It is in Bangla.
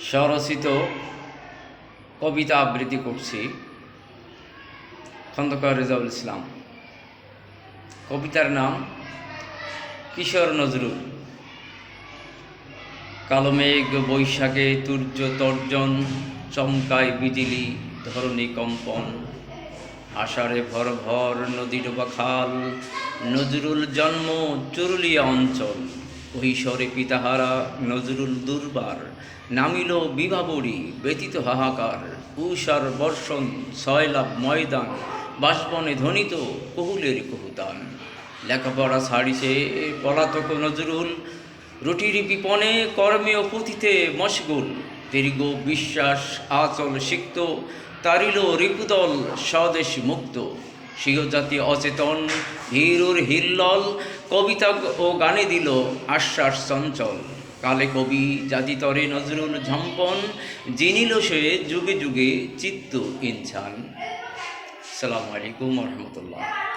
স্বরচিত কবিতা আবৃত্তি করছি। খন্দকার রেজাউল ইসলাম। কবিতার নাম কিশোর নজরুল। কালো মেঘ বৈশাখে তুর্য তর্জন, চমকায় বিজলি ধরণী কম্পন। আষাঢ়ে ভর ভর নদী ডোবা খাল, নজরুল জন্ম চুরুলিয়া অঞ্চল। কৈশোরে পিতাহারা নজরুল দুর্বার, নামিল বিভাবরী ব্যতীত হাহাকার। উষার বর্ষণ ছয়লাভ ময়দান, বাষ্পনে ধ্বনিত কহুলের কহুতান। লেখাপড়া ছাড়িছে পলাতক নজরুল, রুটির বিপণে কর্মে ও পুঁথিতে মশগুল। দীর্ঘ বিশ্বাস আচল সিক্ত, তারিল রিপুদল স্বদেশ মুক্ত। স্বীয় জাতি অচেতন হিরুর হিল্লল, কবিতা ও গানে দিল আশ্বাস চঞ্চল। কালে কবি জাতিতরে নজরুল ঝম্পন, জিনিল সে যুগে যুগে চিত্ত ইনসান। আসসালামু আলাইকুম ওয়া রাহমাতুল্লাহ।